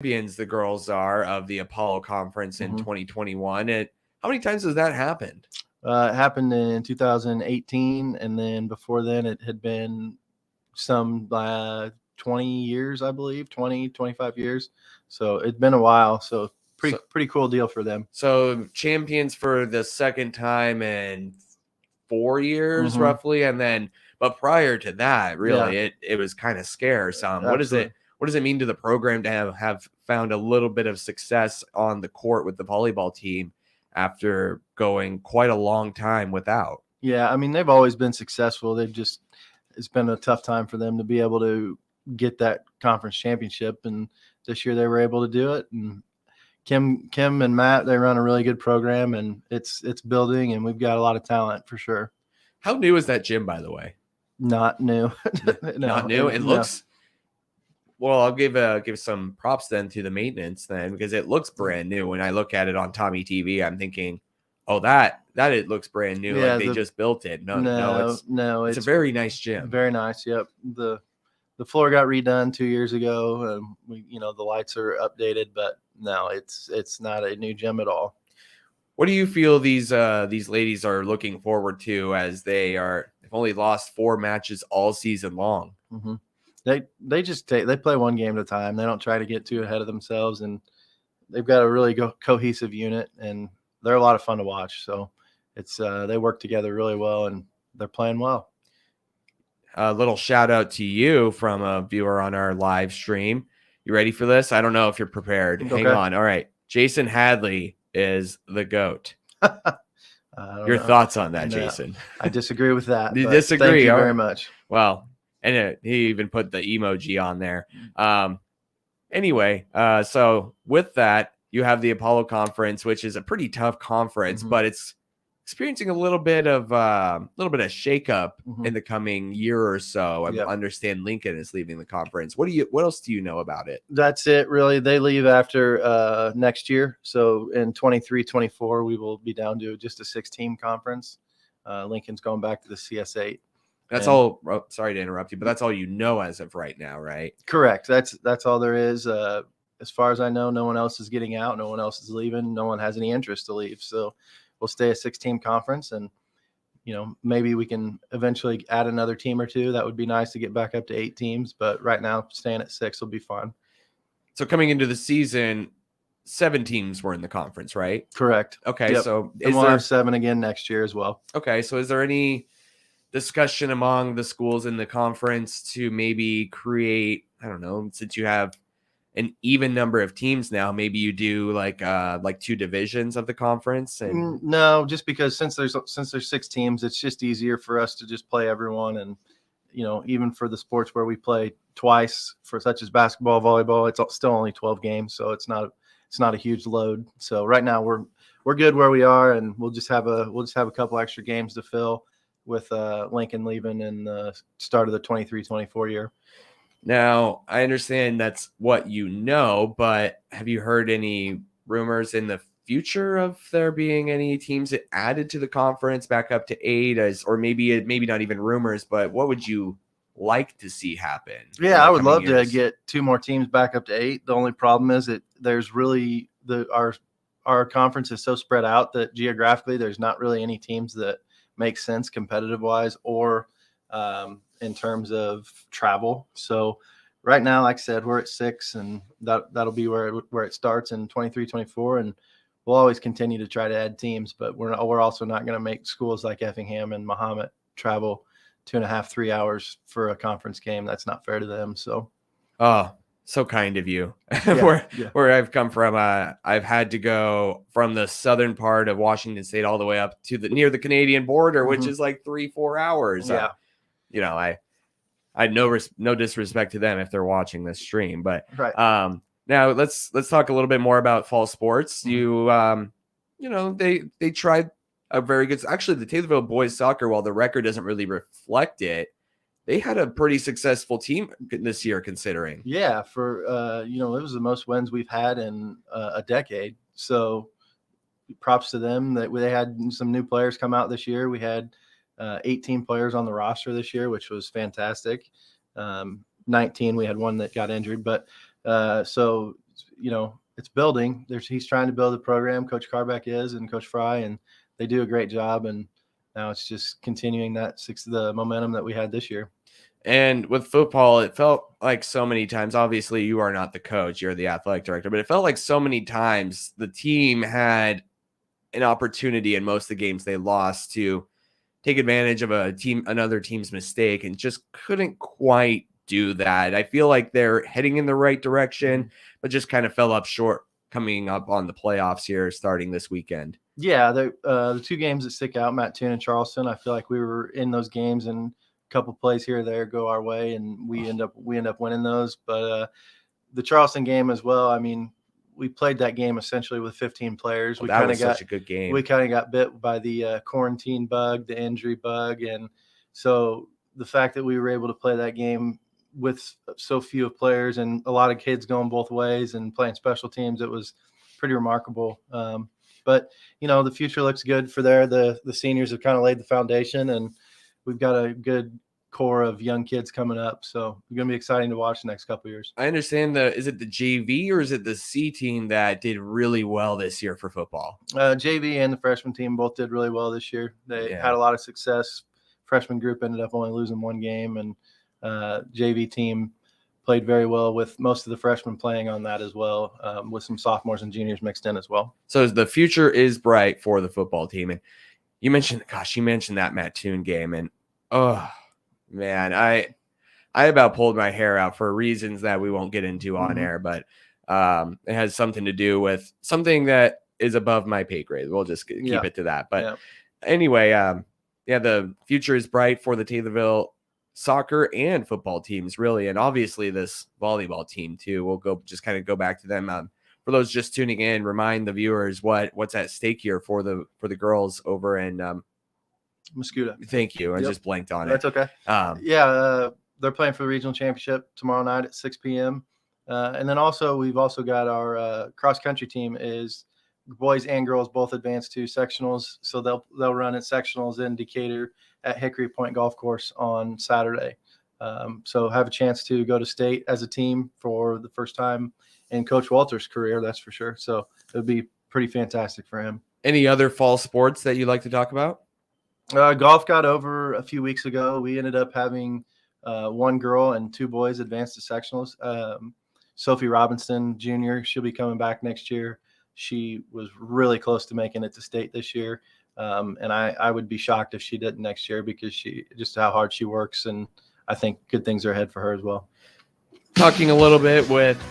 champions the girls are of the Apollo Conference in 2021. And how many times has that happened? It happened in 2018, and then before then it had been some 20 years, I believe, 20, 25 years. So it's been a while. So pretty cool deal for them. So champions for the second time in 4 years, roughly, and then but prior to that, really, it was kind of scarce. What does it mean to the program to have found a little bit of success on the court with the volleyball team after going quite a long time without? Yeah, I mean, they've always been successful. It's been a tough time for them to be able to get that conference championship, and this year they were able to do it. And Kim and Matt, they run a really good program, and it's building, and we've got a lot of talent for sure. How new is that gym, by the way? Not new. Not new. It looks. Well, I'll give some props then to the maintenance then, because it looks brand new. When I look at it on Tommy TV, I'm thinking, oh, that it looks brand new. Yeah, like they just built it. No, it's a very nice gym. Very nice. Yep. The floor got redone 2 years ago. The lights are updated, but no, it's not a new gym at all. What do you feel these ladies are looking forward to, as they've only lost 4 matches all season long? They just they play one game at a time. They don't try to get too ahead of themselves, and they've got a really cohesive unit, and they're a lot of fun to watch. So it's they work together really well, and they're playing well. A little shout out to you from a viewer on our live stream. You ready for this? I don't know if you're prepared. Okay. Hang on. All right. Jason Hadley is the GOAT. Your thoughts on that, Jason? I disagree with that. You disagree? Thank you very much. Well, and he even put the emoji on there. Anyway, so with that, you have the Apollo Conference, which is a pretty tough conference, but it's experiencing a little bit of shakeup in the coming year or so. I understand Lincoln is leaving the conference. What else do you know about it? That's it, really. They leave after next year. So in 23-24, we will be down to just a 6-team conference. Lincoln's going back to the CS8. That's all. Sorry to interrupt you, but that's all you know as of right now, right? Correct. That's all there is. As far as I know, no one else is getting out. No one else is leaving. No one has any interest to leave. So we'll stay a 6-team conference, and maybe we can eventually add another team or two. That would be nice to get back up to 8 teams. But right now, staying at 6 will be fun. So coming into the season, 7 teams were in the conference, right? Correct. Okay, so we'll have 7 again next year as well. Okay, so is there any discussion among the schools in the conference to maybe create, I don't know, since you have an even number of teams now, maybe you do like 2 divisions of the conference? And no, just because since there's 6 teams, it's just easier for us to just play everyone. And even for the sports where we play twice, for such as basketball, volleyball, it's still only 12 games, so it's not a huge load. So right now we're good where we are, and we'll just have a couple extra games to fill with Lincoln leaving in the start of the 23-24 year. Now, I understand that's what you know, but have you heard any rumors in the future of there being any teams that added to the conference back up to 8, or maybe not even rumors, but what would you like to see happen? Yeah, I would love to get 2 more teams back up to 8. The only problem is that there's really our conference is so spread out that geographically there's not really any teams that make sense competitive wise or in terms of travel. So right now, like I said, we're at 6, and that'll be where it starts in 23-24, and we'll always continue to try to add teams, but we're also not going to make schools like Effingham and Mahomet travel 2.5-3 hours for a conference game. That's not fair to them. So so kind of you. Yeah, where I've come from, I've had to go from the southern part of Washington State all the way up to near the Canadian border, which is like 3-4 hours. Yeah. I no disrespect to them if they're watching this stream, but right. Now let's talk a little bit more about fall sports. They tried a very good. Actually, the Taylorville boys soccer, while the record doesn't really reflect it, they had a pretty successful team this year, considering. Yeah, for it was the most wins we've had in a decade. So props to them that they had some new players come out this year. We had 18 players on the roster this year, which was fantastic. 19, we had one that got injured, but so it's building. He's trying to build a program. Coach Carbeck is, and Coach Fry, and they do a great job. And now it's just continuing the momentum that we had this year. And with football, it felt like so many times, obviously you are not the coach, you're the athletic director, but it felt like so many times the team had an opportunity in most of the games they lost to take advantage of another team's mistake, and just couldn't quite do that. I feel like they're heading in the right direction, but just kind of fell up short coming up on the playoffs here starting this weekend. Yeah, the two games that stick out, Mattoon and Charleston, I feel like we were in those games, and a couple plays here or there go our way, and we end up winning those. But the Charleston game as well, I mean, we played that game essentially with 15 players. That was such a good game. We kind of got bit by the quarantine bug, the injury bug, and so the fact that we were able to play that game with so few of players and a lot of kids going both ways and playing special teams, it was pretty remarkable. But the future looks good for there. The seniors have kind of laid the foundation, and we've got a good core of young kids coming up. So it's going to be exciting to watch the next couple of years. I understand is it the JV or is it the C team that did really well this year for football? JV and the freshman team both did really well this year. They had a lot of success. Freshman group ended up only losing one game, and JV team played very well with most of the freshmen playing on that as well, with some sophomores and juniors mixed in as well. So the future is bright for the football team. And you mentioned that Mattoon game, and oh man, I about pulled my hair out for reasons that we won't get into on air, but it has something to do with something that is above my pay grade. We'll just keep it to that. But anyway, the future is bright for the Taylorville soccer and football teams, really, and obviously this volleyball team too. We'll go back to them. For those just tuning in, remind the viewers what's at stake here for the girls over in Muscuda. Thank you. I just blanked on it. That's okay. They're playing for the regional championship tomorrow night at 6 p.m. And then we've also got our cross country team is boys and girls both advanced to sectionals. So they'll run at sectionals in Decatur at Hickory Point Golf Course on Saturday. So have a chance to go to state as a team for the first time in Coach Walter's career, that's for sure. So it would be pretty fantastic for him. Any other fall sports that you'd like to talk about? Golf got over a few weeks ago. We ended up having one girl and two boys advance to sectionals. Sophie Robinson Jr., she'll be coming back next year. She was really close to making it to state this year. And I would be shocked if she didn't next year, because just how hard she works. And I think good things are ahead for her as well. Talking a little bit with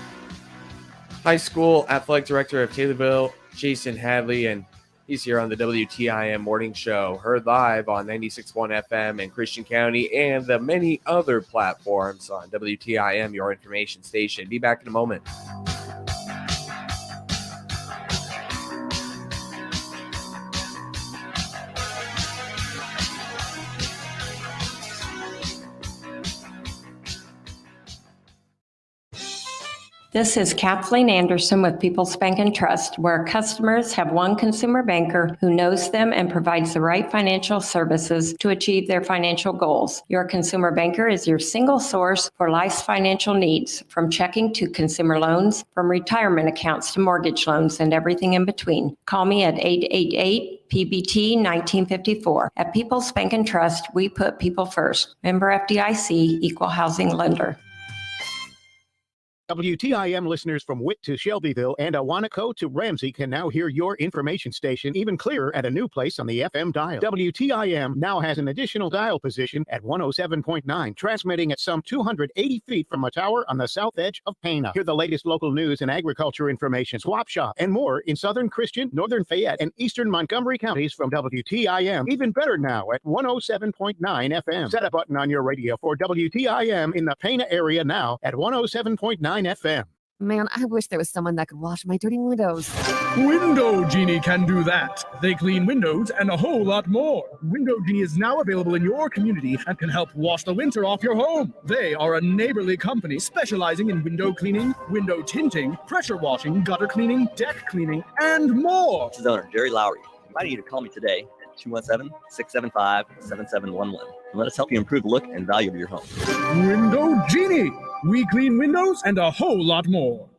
high school athletic director of Taylorville, Jason Hadley, and he's here on the WTIM morning show, heard live on 96.1 FM in Christian County and the many other platforms on WTIM, your information station. Be back in a moment. This is Kathleen Anderson with People's Bank and Trust, where customers have one consumer banker who knows them and provides the right financial services to achieve their financial goals. Your consumer banker is your single source for life's financial needs, from checking to consumer loans, from retirement accounts to mortgage loans, and everything in between. Call me at 888-PBT 1954. At People's Bank and Trust, we put people first. Member FDIC, Equal Housing Lender. WTIM listeners from Witt to Shelbyville and Awanaco to Ramsey can now hear your information station even clearer at a new place on the FM dial. WTIM now has an additional dial position at 107.9, transmitting at some 280 feet from a tower on the south edge of Pana. Hear the latest local news and agriculture information, swap shop, and more in southern Christian, northern Fayette, and eastern Montgomery counties from WTIM. Even better now at 107.9 FM. Set a button on your radio for WTIM in the Pana area now at 107.9 FM. Man, I wish there was someone that could wash my dirty windows. Window Genie can do that. They clean windows and a whole lot more. Window Genie is now available in your community and can help wash the winter off your home. They are a neighborly company specializing in window cleaning, window tinting, pressure washing, gutter cleaning, deck cleaning, and more. This is owner Jerry Lowry. I'm inviting you to call me today at 217-675-7711 and let us help you improve the look and value of your home. Window Genie. We clean windows and a whole lot more.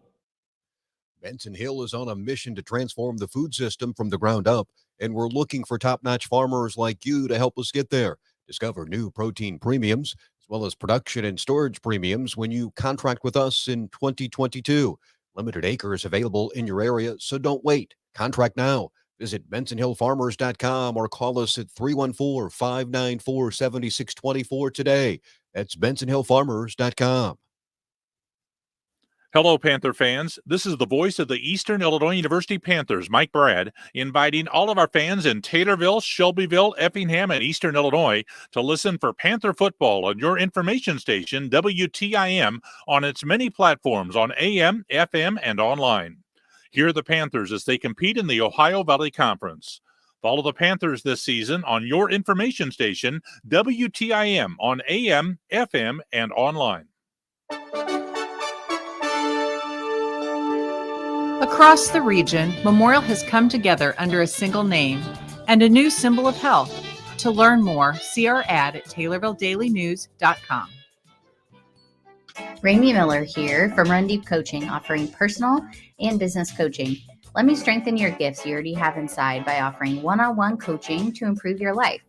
Benson Hill is on a mission to transform the food system from the ground up, and we're looking for top-notch farmers like you to help us get there. Discover new protein premiums as well as production and storage premiums when you contract with us in 2022. Limited acres available in your area, so don't wait. Contract now. Visit BensonHillFarmers.com or call us at 314-594-7624 today. That's BensonHillFarmers.com. Hello, Panther fans. This is the voice of the Eastern Illinois University Panthers, Mike Brad, inviting all of our fans in Taylorville, Shelbyville, Effingham, and Eastern Illinois to listen for Panther football on your information station, WTIM, on its many platforms on AM, FM, and online. Hear the Panthers as they compete in the Ohio Valley Conference. Follow the Panthers this season on your information station, WTIM, on AM, FM, and online. Across the region, Memorial has come together under a single name and a new symbol of health. To learn more, see our ad at TaylorvilleDailyNews.com. Ramey Miller here from Run Deep Coaching, offering personal and business coaching. Let me strengthen your gifts you already have inside by offering one-on-one coaching to improve your life.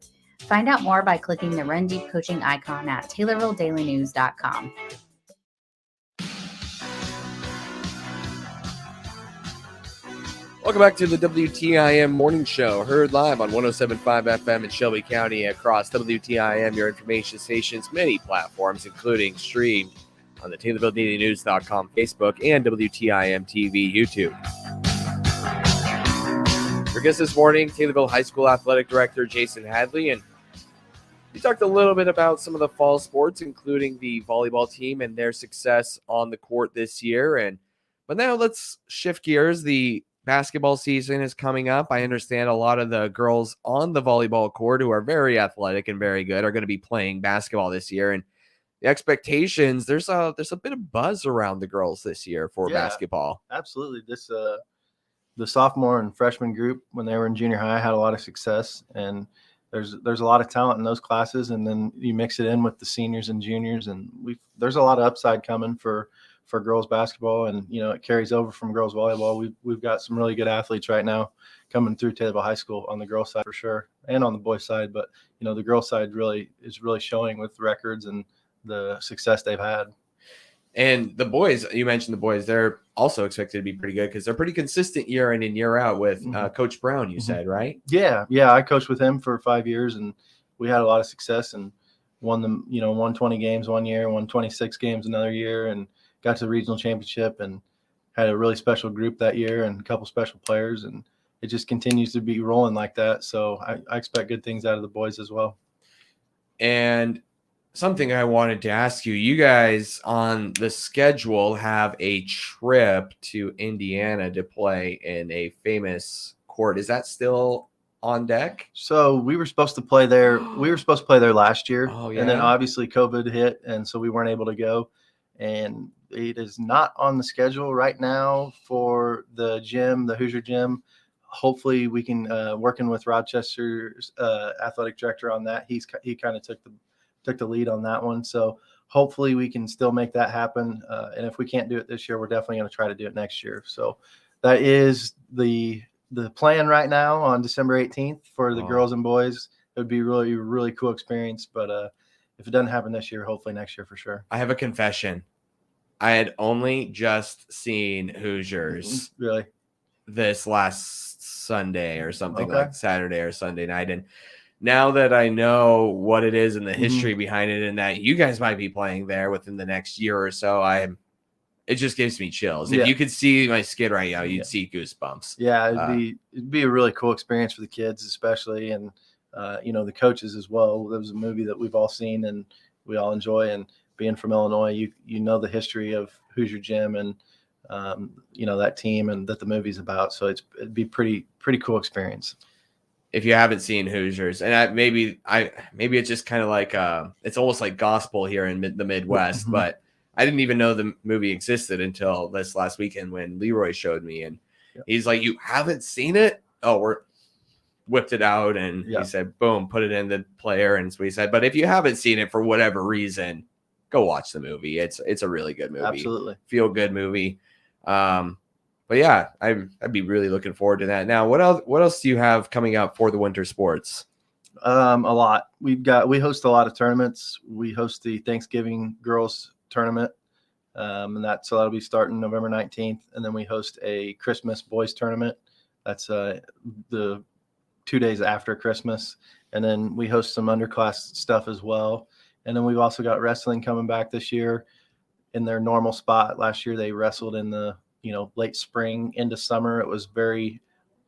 Find out more by clicking the Run Deep Coaching icon at TaylorvilleDailyNews.com. Welcome back to the WTIM Morning Show, heard live on 107.5 FM in Shelby County, across WTIM, your information station's many platforms, including streamed on the TaylorvilleDailyNews.com Facebook and WTIM TV YouTube. Your guest this morning, Taylorville High School Athletic Director Jason Hadley, and we talked a little bit about some of the fall sports, including the volleyball team and their success on the court this year. But now let's shift gears. The basketball season is coming up. I understand a lot of the girls on the volleyball court who are very athletic and very good are going to be playing basketball this year. And the expectations, there's a bit of buzz around the girls this year for basketball. Absolutely. The sophomore and freshman group, when they were in junior high, had a lot of success, and there's a lot of talent in those classes. And then you mix it in with the seniors and juniors, and there's a lot of upside coming for girls basketball, and it carries over from girls volleyball. We've got some really good athletes right now coming through Taylorville High School on the girls side for sure, and on the boys side. But the girls side is really showing with records and the success they've had. And the boys, you mentioned the boys, they're also expected to be pretty good because they're pretty consistent year in and year out with Coach Brown, you said, right? Yeah. I coached with him for 5 years, and we had a lot of success and won them, won 20 games one year, won 26 games another year, and got to the regional championship and had a really special group that year and a couple special players, and it just continues to be rolling like that. So I expect good things out of the boys as well. And something I wanted to ask you, you guys on the schedule have a trip to Indiana to play in a famous court. Is that still on deck? So we were supposed to play there. We were supposed to play there last year. Oh, yeah. And then obviously COVID hit, and so we weren't able to go. And it is not on the schedule right now for the gym, the Hoosier Gym. Hopefully we can, working with Rochester's athletic director on that. He kind of took the lead on that one. So hopefully we can still make that happen. And if we can't do it this year, we're definitely going to try to do it next year. So that is the plan right now on December 18th for the girls and boys. It would be really, really cool experience. But if it doesn't happen this year, hopefully next year for sure. I have a confession. I had only just seen Hoosiers really this last Sunday or something, like Saturday or Sunday night. And now that I know what it is and the history behind it, and that you guys might be playing there within the next year or so, it just gives me chills. If you could see my skin right now, you'd see goosebumps. Yeah, it'd be a really cool experience for the kids, especially, and the coaches as well. There was a movie that we've all seen and we all enjoy, and being from Illinois, you know the history of Hoosier Gym and that team and that the movie's about. So it'd be pretty cool experience. If you haven't seen Hoosiers, and maybe it's just kind of like it's almost like gospel here in the Midwest, but I didn't even know the movie existed until this last weekend when Leroy showed me, and he's like, "You haven't seen it? Oh, we're." Whipped it out, and he said, "Boom, put it in the player." And so he said, "But if you haven't seen it for whatever reason, go watch the movie. It's a really good movie. Absolutely. Feel good movie." But yeah, I'd be really looking forward to that. Now, what else do you have coming up for the winter sports? A lot. We host a lot of tournaments. We host the Thanksgiving girls tournament, and that'll be starting November 19th. And then we host a Christmas boys tournament. That's the 2 days after Christmas. And then we host some underclass stuff as well. And then we've also got wrestling coming back this year in their normal spot. Last year they wrestled in the late spring into summer. It was very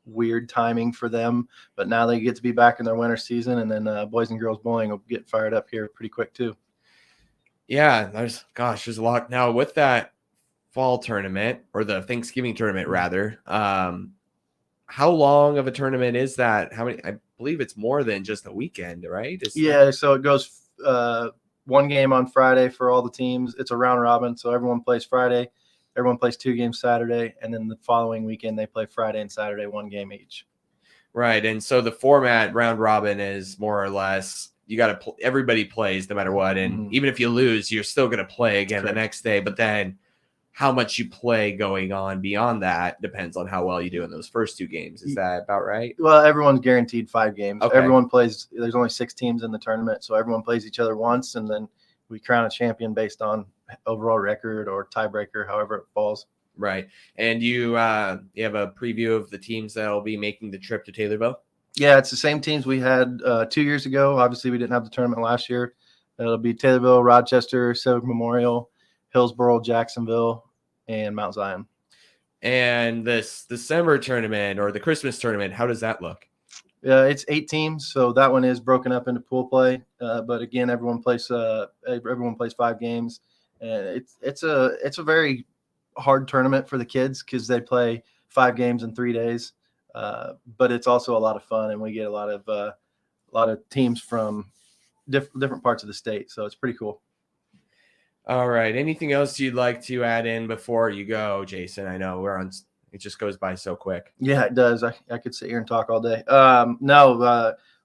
weird timing for them, but now they get to be back in their winter season, and then boys and girls bowling will get fired up here pretty quick too. Yeah, there's a lot now with that fall tournament, or the Thanksgiving tournament rather. How long of a tournament is that? How many? I believe it's more than just a weekend, right? So it goes one game on Friday for all the teams. It's a round robin, so everyone plays Friday. Everyone plays 2 games Saturday, and then the following weekend they play Friday and Saturday, 1 game each. Right, and so the format round robin is more or less you got to everybody plays no matter what, and even if you lose, you're still going to play again the next day. But then how much you play going on beyond that depends on how well you do in those first 2 games. Is that about right? Well, everyone's guaranteed 5 games. Okay. Everyone plays. There's only 6 teams in the tournament, so everyone plays each other once, and then we crown a champion based on overall record or tiebreaker, however it falls. Right. And you have a preview of the teams that will be making the trip to Taylorville? Yeah, it's the same teams we had 2 years ago. Obviously, we didn't have the tournament last year. It'll be Taylorville, Rochester, Civic Memorial, Hillsboro, Jacksonville, and Mount Zion. And this December tournament or the Christmas tournament, how does that look? It's 8 teams, so that one is broken up into pool play. But again, everyone plays 5 games, and it's a very hard tournament for the kids because they play 5 games in 3 days. But it's also a lot of fun, and we get a lot of teams from different parts of the state, so it's pretty cool. All right. Anything else you'd like to add in before you go, Jason? I know it just goes by so quick. Yeah, it does. I could sit here and talk all day.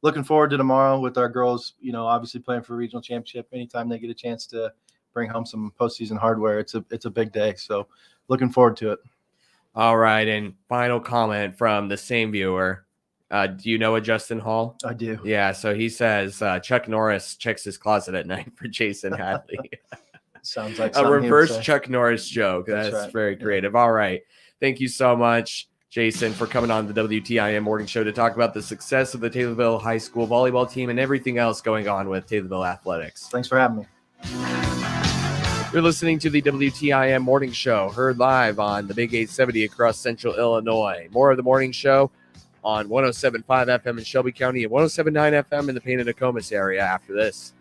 Looking forward to tomorrow with our girls, obviously playing for a regional championship. Anytime they get a chance to bring home some postseason hardware, it's a big day. So looking forward to it. All right. And final comment from the same viewer. Do you know a Justin Hall? I do. Yeah. So he says Chuck Norris checks his closet at night for Jason Hadley. Sounds like a reverse Chuck Norris joke. That's right. Very creative. Yeah. All right. Thank you so much, Jason, for coming on the WTIM Morning Show to talk about the success of the Taylorville High School volleyball team and everything else going on with Taylorville athletics. Thanks for having me. You're listening to the WTIM Morning Show, heard live on the Big 870 across Central Illinois. More of the morning show on 107.5 FM in Shelby County and 107.9 FM in the Payne and Nokomis area after this.